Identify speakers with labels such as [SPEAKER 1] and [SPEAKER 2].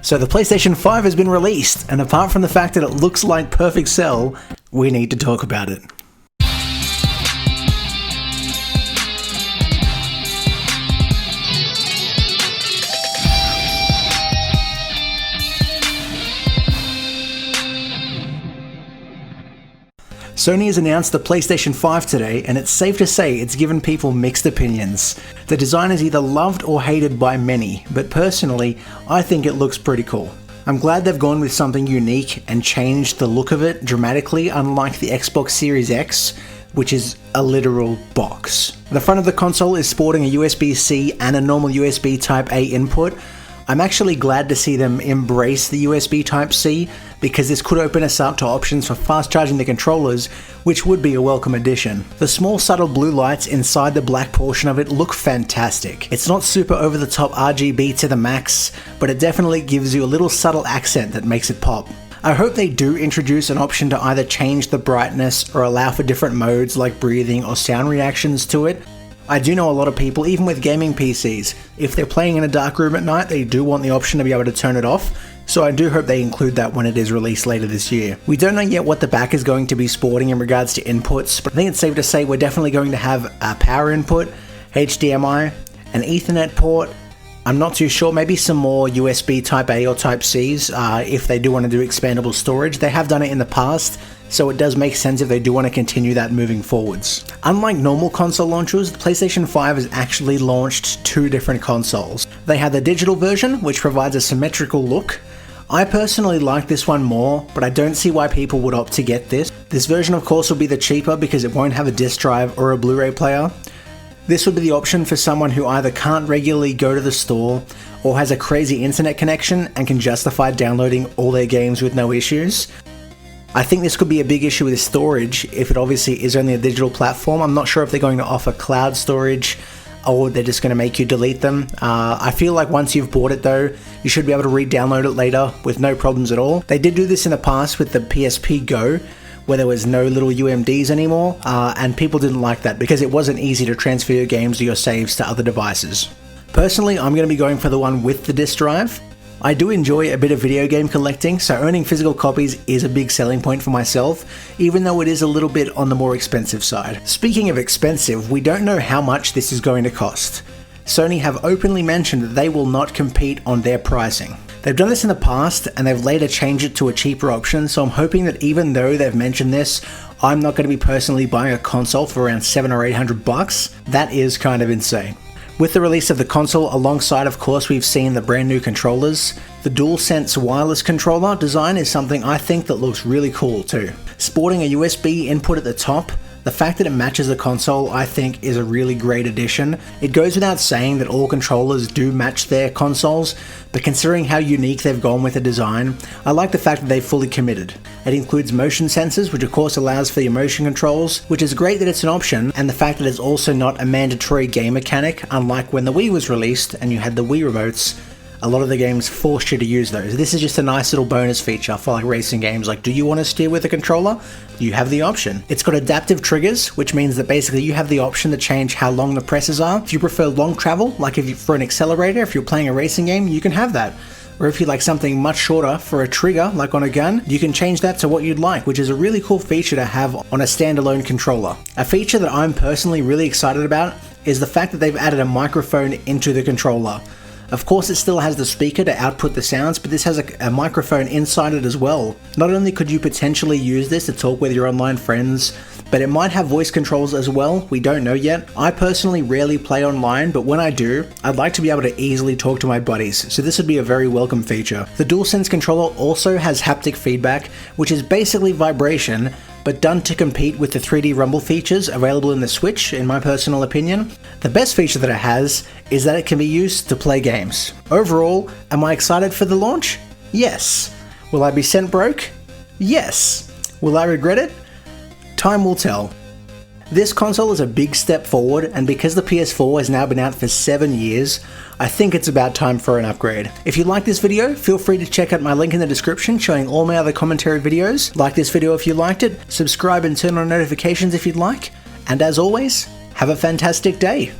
[SPEAKER 1] So the PlayStation 5 has been released, and apart from the fact that it looks like perfect cell, we need to talk about it. Sony has announced the PlayStation 5 today, and it's safe to say it's given people mixed opinions. The design is either loved or hated by many, but personally, I think it looks pretty cool. I'm glad they've gone with something unique and changed the look of it dramatically, unlike the Xbox Series X, which is a literal box. The front of the console is sporting a USB-C and a normal USB Type-A input. I'm actually glad to see them embrace the USB Type-C, because this could open us up to options for fast charging the controllers, which would be a welcome addition. The small subtle blue lights inside the black portion of it look fantastic. It's not super over the top RGB to the max, but it definitely gives you a little subtle accent that makes it pop. I hope they do introduce an option to either change the brightness or allow for different modes like breathing or sound reactions to it. I do know a lot of people, even with gaming PCs, if they're playing in a dark room at night, they do want the option to be able to turn it off, so I do hope they include that when it is released later this year. We don't know yet what the back is going to be sporting in regards to inputs, but I think it's safe to say we're definitely going to have a power input, HDMI, an Ethernet port. I'm not too sure, maybe some more USB Type-A or Type-Cs if they do want to do expandable storage. They have done it in the past, so it does make sense if they do want to continue that moving forwards. Unlike normal console launches, the PlayStation 5 has actually launched two different consoles. They have the digital version, which provides a symmetrical look. I personally like this one more, but I don't see why people would opt to get this. This version of course will be the cheaper because it won't have a disc drive or a Blu-ray player. This would be the option for someone who either can't regularly go to the store or has a crazy internet connection and can justify downloading all their games with no issues. I think this could be a big issue with storage if it obviously is only a digital platform. I'm not sure if they're going to offer cloud storage or they're just going to make you delete them. I feel like once you've bought it though, you should be able to re-download it later with no problems at all. They did do this in the past with the PSP Go, where there was no little UMDs anymore, and people didn't like that because it wasn't easy to transfer your games or your saves to other devices. Personally, I'm going to be going for the one with the disc drive. I do enjoy a bit of video game collecting, so owning physical copies is a big selling point for myself, even though it is a little bit on the more expensive side. Speaking of expensive, we don't know how much this is going to cost. Sony have openly mentioned that they will not compete on their pricing. They've done this in the past and they've later changed it to a cheaper option, so I'm hoping that even though they've mentioned this, I'm not going to be personally buying a console for around $700 or $800. That is kind of insane. With the release of the console alongside, of course, we've seen the brand new controllers. The DualSense wireless controller design is something I think that looks really cool too. Sporting a USB input at the top, the fact that it matches the console I think is a really great addition. It goes without saying that all controllers do match their consoles, but considering how unique they've gone with the design, I like the fact that they've fully committed. It includes motion sensors, which of course allows for your motion controls, which is great that it's an option, and the fact that it's also not a mandatory game mechanic, unlike when the Wii was released and you had the Wii remotes. A lot of the games forced you to use those. This is just a nice little bonus feature for like racing games. Like, do you want to steer with a controller? You have the option. It's got adaptive triggers, which means that basically you have the option to change how long the presses are. If you prefer long travel, like for an accelerator, if you're playing a racing game, you can have that. Or if you like something much shorter for a trigger, like on a gun, you can change that to what you'd like, which is a really cool feature to have on a standalone controller. A feature that I'm personally really excited about is the fact that they've added a microphone into the controller. Of course, it still has the speaker to output the sounds, but this has a microphone inside it as well. Not only could you potentially use this to talk with your online friends, but it might have voice controls as well. We don't know yet. I personally rarely play online, but when I do, I'd like to be able to easily talk to my buddies, so this would be a very welcome feature. The DualSense controller also has haptic feedback, which is basically vibration, but done to compete with the 3D rumble features available in the Switch, in my personal opinion. The best feature that it has is that it can be used to play games. Overall, am I excited for the launch? Yes. Will I be sent broke? Yes. Will I regret it? Time will tell. This console is a big step forward, and because the PS4 has now been out for 7 years, I think it's about time for an upgrade. If you like this video, feel free to check out my link in the description showing all my other commentary videos. Like this video if you liked it, subscribe and turn on notifications if you'd like, and as always, have a fantastic day.